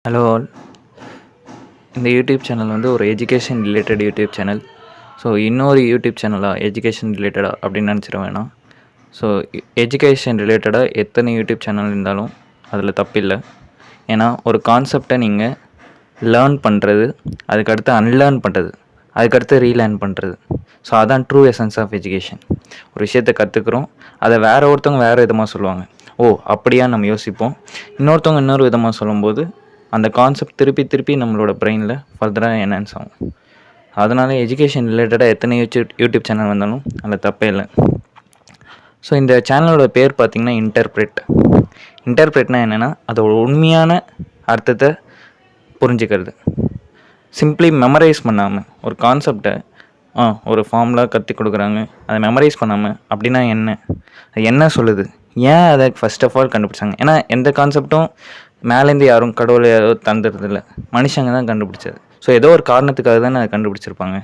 Hello all. இந்த YouTube channel வந்து ஒரு education related YouTube channel. So இன்னொரு யூடியூப் சேனலாக எஜுகேஷன் ரிலேட்டடாக அப்படின்னு நினச்சிட வேணாம். ஸோ எஜுகேஷன் ரிலேட்டடாக எத்தனை யூடியூப் சேனல் இருந்தாலும் அதில் தப்பில்லை. ஏன்னா ஒரு கான்செப்டை நீங்கள் லேர்ன் பண்ணுறது, அதுக்கடுத்து அன்லேர்ன் பண்ணுறது, அதுக்கடுத்து ரீலேர்ன் பண்ணுறது. ஸோ அதான் ட்ரூ எசன்ஸ் ஆஃப் எஜுகேஷன். ஒரு விஷயத்தை கற்றுக்குறோம், அதை ஒருத்தவங்க வேறு விதமாக சொல்லுவாங்க. ஓ அப்படியா நம்ம யோசிப்போம். இன்னொருத்தவங்க இன்னொரு விதமாக சொல்லும்போது அந்த கான்செப்ட் திருப்பி நம்மளோட பிரெயினில் ஃபர்தராக என்ஹான்ஸ் ஆகும். அதனால் எஜுகேஷன் ரிலேட்டடாக எத்தனை யூடியூப் சேனல் வந்தாலும் அதில் தப்பே இல்லை. ஸோ இந்த சேனலோட பேர் பார்த்திங்கன்னா இன்டர்பிரேட்னா என்னென்னா அதோட உண்மையான அர்த்தத்தை புரிஞ்சுக்கிறது. சிம்பிளி மெமரைஸ் பண்ணாமல் ஒரு கான்செப்டை ஒரு ஃபார்முலா கற்றுக் கொடுக்குறாங்க, அதை மெமரைஸ் பண்ணாமல் அப்படின்னா என்ன சொல்லுது, ஏன் அதை ஃபர்ஸ்ட் ஆஃப் ஆல் கண்டுபிடிச்சாங்க. ஏன்னா எந்த கான்செப்டும் மேலேருந்து யாரும் கடவுளை யாரோ தந்துடுறதில்ல, மனுஷங்க தான் கண்டுபிடிச்சது. ஸோ ஏதோ ஒரு காரணத்துக்காக தானே அதை கண்டுபிடிச்சிருப்பாங்க.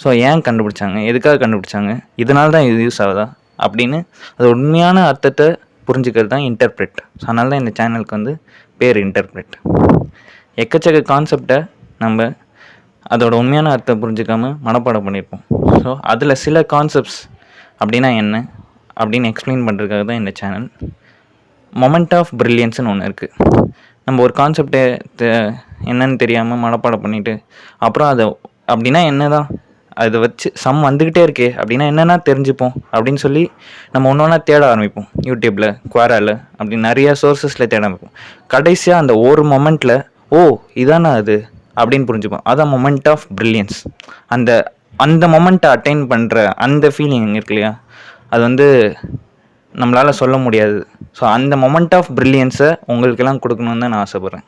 ஸோ ஏன் கண்டுபிடிச்சாங்க, எதுக்காக கண்டுபிடிச்சாங்க, இதனால தான் இது யூஸ் ஆகுதா அப்படின்னு அது உண்மையான அர்த்தத்தை புரிஞ்சுக்கிறது தான் இன்டர்பிரேட். ஸோ அதனால தான் இந்த சேனலுக்கு வந்து பேர் இன்டர்பிரேட். எக்கச்சக்க கான்செப்டை நம்ம அதோட உண்மையான அர்த்தம் புரிஞ்சுக்காமல் மனப்பாடம் பண்ணியிருப்போம். ஸோ அதில் சில கான்செப்ட்ஸ் அப்படின்னா என்ன அப்படின்னு எக்ஸ்பிளைன் பண்ணுறதுக்காக தான் இந்த சேனல். மொமெண்ட் ஆஃப் பிரில்லியன்ஸ்னு ஒன்று இருக்குது. நம்ம ஒரு கான்செப்டை என்னன்னு தெரியாமல் மனப்பாடம் பண்ணிவிட்டு அப்புறம் அதை அப்படின்னா என்ன தான் அதை வச்சு சம் வந்துக்கிட்டே இருக்கே அப்படின்னா என்னென்னா தெரிஞ்சுப்போம் அப்படின்னு சொல்லி நம்ம ஒன்றா தேட ஆரம்பிப்போம். யூடியூப்பில், குவாராவில் அப்படி நிறையா சோர்ஸஸில் தேட ஆரம்பிப்போம். கடைசியாக அந்த ஒரு மொமெண்ட்டில் இதானா அது அப்படின்னு புரிஞ்சுப்போம். அதான் மொமெண்ட் ஆஃப் பிரில்லியன்ஸ். அந்த மொமெண்ட்டை அட்டைன் பண்ணுற அந்த ஃபீலிங் இருக்கு இல்லையா, அது வந்து நம்மளால் சொல்ல முடியாது. ஸோ அந்த மொமெண்ட் ஆஃப் பிரில்லியன்ஸை உங்களுக்கெல்லாம் கொடுக்கணுன்னு தான் நான் ஆசைப்பட்றேன்.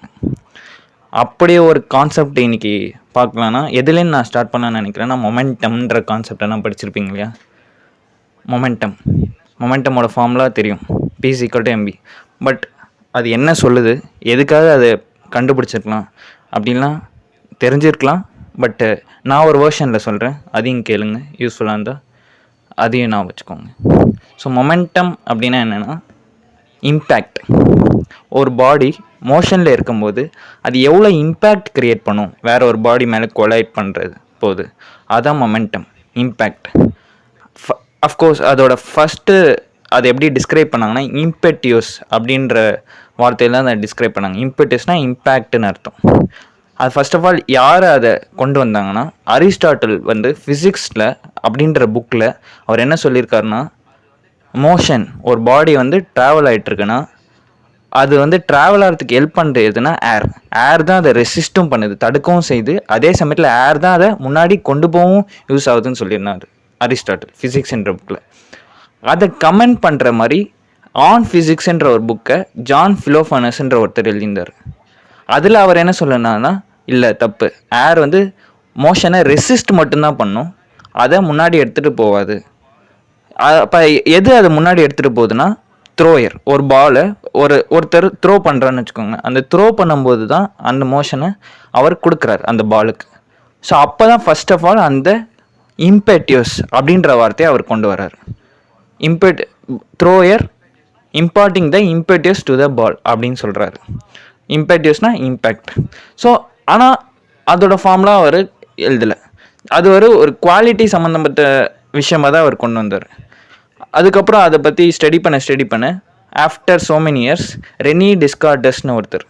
அப்படியே ஒரு கான்செப்ட் இன்றைக்கி பார்க்கலான்னா எதுலேருந்து நான் ஸ்டார்ட் பண்ணலான்னு நினைக்கிறேன்னா, மொமெண்டம்ன்ற கான்செப்டெல்லாம் படிச்சிருப்பீங்க இல்லையா. மொமெண்டமோட ஃபார்முலா தெரியும், P=mv. பட் அது என்ன சொல்லுது, எதுக்காக அதை கண்டுபிடிச்சிருக்கலாம் அப்படின்லாம் தெரிஞ்சிருக்கலாம். பட்டு நான் ஒரு வேர்ஷனில் சொல்கிறேன், அதையும் கேளுங்க, யூஸ்ஃபுல்லாக இருந்தால் அதையும் நான் வச்சுக்கோங்க. ஸோ மொமெண்டம் அப்படின்னா என்னென்னா இம்பேக்ட். ஒரு பாடி மோஷனில் இருக்கும்போது அது எவ்வளோ இம்பேக்ட் க்ரியேட் பண்ணும் வேறு ஒரு பாடி மேலே கொலைட் பண்ணுறது போது, அதான் மொமெண்டம், இம்பேக்ட். அஃப்கோர்ஸ் அதோட ஃபஸ்ட்டு அதை எப்படி டிஸ்கிரைப் பண்ணாங்கன்னா இம்பெட்டியூஸ் அப்படின்ற வார்த்தையில் தான் அதை டிஸ்கிரைப் பண்ணாங்க. இம்பெட்டியூஸ்னால் இம்பேக்ட்னு அர்த்தம். அது ஃபர்ஸ்ட் ஆஃப் ஆல் யார் அதை கொண்டு வந்தாங்கன்னா, அரிஸ்டாட்டில் வந்து ஃபிசிக்ஸில் அப்படின்ற புக்கில் அவர் என்ன சொல்லியிருக்காருன்னா, மோஷன் ஒரு பாடி வந்து ட்ராவல் ஆகிட்டுருக்குன்னா அது வந்து ட்ராவல் ஆகிறதுக்கு ஹெல்ப் பண்ணுறது எதுனா ஏர் தான் அதை ரெசிஸ்ட்டும் பண்ணுது, தடுக்கவும் செய்யுது. அதே சமயத்தில் ஏர் தான் அதை முன்னாடி கொண்டு போகவும் யூஸ் ஆகுதுன்னு சொல்லியிருந்தார் அரிஸ்டாட்டில் ஃபிசிக்ஸ்ன்ற புக்கில். அதை கமெண்ட் பண்ணுற மாதிரி ஆன் ஃபிசிக்ஸ்ன்ற ஒரு புக்கை ஜான் ஃபிலோஃபனஸ்ன்ற ஒருத்தர் எழுதியிருந்தார். அதில் அவர் என்ன சொல்லணும்னா, இல்லை தப்பு, ஏர் வந்து மோஷனை ரெசிஸ்ட் மட்டும்தான் பண்ணும், அதை முன்னாடி எடுத்துகிட்டு போகாது. அப்போ எது அதை முன்னாடி எடுத்துகிட்டு போகுதுன்னா, த்ரோயர். ஒரு பாலை ஒருத்தர் த்ரோ பண்ணுறான்னு வச்சுக்கோங்க, அந்த த்ரோ பண்ணும்போது தான் அந்த மோஷனை அவர் கொடுக்குறாரு அந்த பாலுக்கு. ஸோ அப்போ தான் ஃபர்ஸ்ட் ஆஃப் ஆல் அந்த இம்பெட்டியூஸ் அப்படின்ற வார்த்தையை அவர் கொண்டு வர்றார். Thrower imparting the impetus to the ball அப்படின்னு சொல்கிறாரு. இம்பெட்டியூஸ்னால் இம்பேக்ட். ஸோ ஆனால் அதோட ஃபார்ம்லாம் அவர் எழுதலை. அது ஒரு குவாலிட்டி சம்மந்தப்பட்ட விஷயமாக தான் அவர் கொண்டு வந்தார். அதுக்கப்புறம் அதை பற்றி ஸ்டடி பண்ண after so many years Rene டிஸ்கார்டஸ்னு ஒருத்தர்,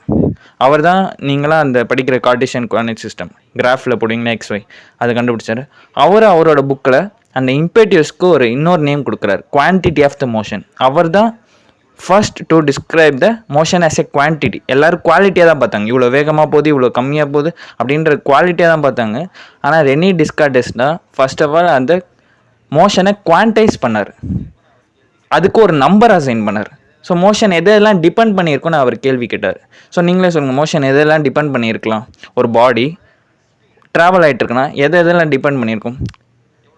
அவர் தான் நீங்களாம் அந்த படிக்கிற கார்டீசியன் கோஆர்டினேட் சிஸ்டம் கிராஃபில் போட்டிங்கன்னா XY அதை கண்டுபிடிச்சார். அவரோட புக்கில் அந்த இம்பெட்டியூஸ்க்கு ஒரு இன்னொரு நேம் கொடுக்குறாரு, குவான்டிட்டி ஆஃப் த மோஷன். அவர் தான் first to describe the motion as a quantity. எல்லோரும் குவாலிட்டியாக தான் பார்த்தாங்க, இவ்வளோ வேகமாக போகுது, இவ்வளோ கம்மியாக போகுது அப்படின்ற குவாலிட்டியாக தான் பார்த்தாங்க. ஆனால் ரெனி டிஸ்கார்டஸ் தான் ஃபர்ஸ்ட் ஆஃப் ஆல் அந்த மோஷனை குவான்டைஸ் பண்ணார், அதுக்கு ஒரு நம்பர் அசைன் பண்ணார். ஸோ மோஷன் எதெல்லாம் டிபெண்ட் பண்ணியிருக்குன்னு அவர் கேள்வி கேட்டார். ஸோ நீங்களே சொல்லுங்கள், மோஷன் எதெல்லாம் டிபெண்ட் பண்ணியிருக்கலாம்? ஒரு பாடி ட்ராவல் ஆகிட்டுருக்குன்னா எதெல்லாம் டிபெண்ட் பண்ணியிருக்கும்?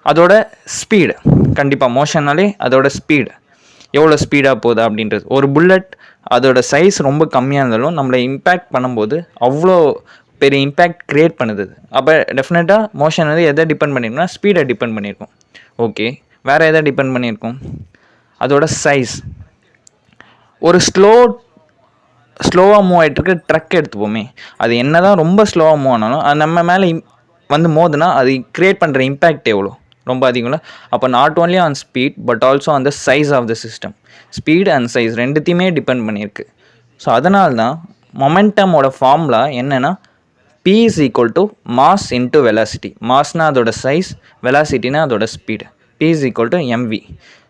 அதோட ஸ்பீடு, கண்டிப்பாக மோஷன்னாலே அதோட ஸ்பீடு, எவ்வளோ ஸ்பீடாக போகுது அப்படின்றது. ஒரு புல்லட் அதோட சைஸ் ரொம்ப கம்மியாக இருந்தாலும் நம்மளை இம்பேக்ட் பண்ணும்போது அவ்வளோ பெரிய இம்பேக்ட் க்ரியேட் பண்ணுது. அப்போ டெஃபினட்டாக மோஷன் வந்து எதை டிபெண்ட் பண்ணியிருக்குன்னா ஸ்பீடை டிபெண்ட் பண்ணியிருக்கும். ஓகே, வேறு எதை டிபெண்ட் பண்ணியிருக்கும்? அதோட சைஸ். ஒரு ஸ்லோவாக மூவ் ஆகிட்டுருக்கு ட்ரக் எடுத்துப்போமே, அது என்ன தான் ரொம்ப ஸ்லோவாக மூவ் ஆனாலும் அது நம்ம மேலே வந்து மோதுனா அது க்ரியேட் பண்ணுற இம்பேக்ட் எவ்வளோ ரொம்ப அதிகம்ல. அப்போ not only on speed but also on the size of the system. Speed and size ரெண்டுத்தையுமே டிபெண்ட் பண்ணியிருக்கு. ஸோ அதனால தான் மொமெண்டமோட ஃபார்முலா என்னென்னா P is equal to mass into velocity. மாஸ்னா அதோட சைஸ், வெலாசிட்டினா அதோட speed. P is equal to mv.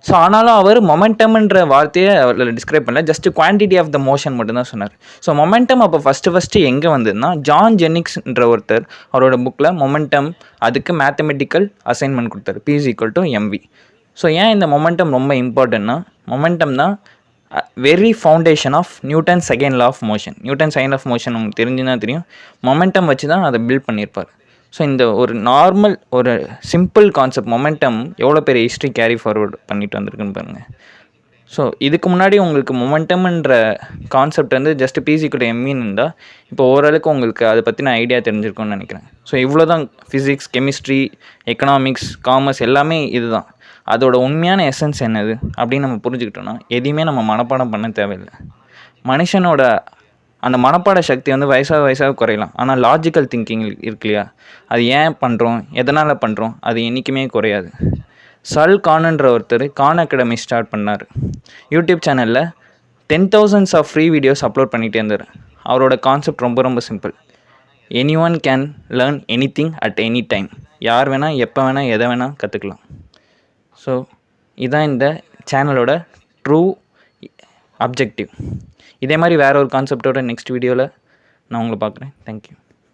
So ஆனாலும் அவர் மொமெண்டம்ன்ற வார்த்தையை அவரில் டிஸ்கிரைப் பண்ணல, just quantity of the motion மட்டும்தான் சொன்னார். ஸோ மொமெண்டம் அப்போ ஃபஸ்ட்டு எங்கே வந்ததுன்னா ஜான் ஜென்னிக்ஸ்ன்ற ஒருத்தர் அவரோட புக்கில் மொமெண்டம் அதுக்கு மேத்தமெட்டிக்கல் அசைன்மெண்ட் கொடுத்தாரு. P is equal to mv. So ஏன் இந்த மொமெண்டம் ரொம்ப இம்பார்ட்டன்னா, மொமெண்டம் தான் very foundation of Newton second law of motion. Newton second of motion உங்களுக்கு தெரிஞ்சுன்னா தெரியும். மொமெண்டம் வச்சு தான் அதை பில்ட் பண்ணியிருப்பார். ஸோ இந்த ஒரு நார்மல் ஒரு சிம்பிள் கான்செப்ட் மொமெண்டம் எவ்வளோ பெரிய ஹிஸ்ட்ரி கேரி ஃபார்வர்ட் பண்ணிட்டு வந்திருக்குன்னு பாருங்கள். ஸோ இதுக்கு முன்னாடி உங்களுக்கு மொமெண்டம்ன்ற கான்செப்ட் வந்து ஜஸ்ட் பிசிக்கல் எம்மின்னு இருந்தால் இப்போ ஓரளவுக்கு உங்களுக்கு அதை பற்றின ஐடியா தெரிஞ்சிருக்கும்னு நினைக்கிறேன். ஸோ இவ்வளோ தான் ஃபிசிக்ஸ், கெமிஸ்ட்ரி, எக்கனாமிக்ஸ், காமர்ஸ் எல்லாமே இதுதான். அதோட உண்மையான எசன்ஸ் என்னது அப்படின்னு நம்ம புரிஞ்சுக்கிட்டோன்னா எதையுமே நம்ம மனப்பாடம் பண்ண தேவையில்லை. மனுஷனோட அந்த மனப்பாட சக்தி வந்து வயசாக குறையலாம், ஆனால் லாஜிக்கல் திங்கிங் இருக்கு இல்லையா, அது ஏன் பண்ணுறோம், எதனால் பண்ணுறோம், அது என்றைக்குமே குறையாது. சல் கான்ன்ற ஒருத்தர் கான் அகாடமி ஸ்டார்ட் பண்ணார். யூடியூப் சேனலில் 10,000 ஆஃப் ஃப்ரீ வீடியோஸ் அப்லோட் பண்ணிகிட்டே இருந்தார். அவரோட கான்செப்ட் ரொம்ப simple. Any one can learn any thing at any time. யார் வேணால் எப்போ வேணால் எதை வேணால் கற்றுக்கலாம். ஸோ இதுதான் இந்த சேனலோட ட்ரூ அப்ஜெக்டிவ். இதே மாதிரி வேறு ஒரு கான்செப்டோட நெக்ஸ்ட் வீடியோவில் நான் உங்களை பார்க்குறேன். தேங்க்யூ.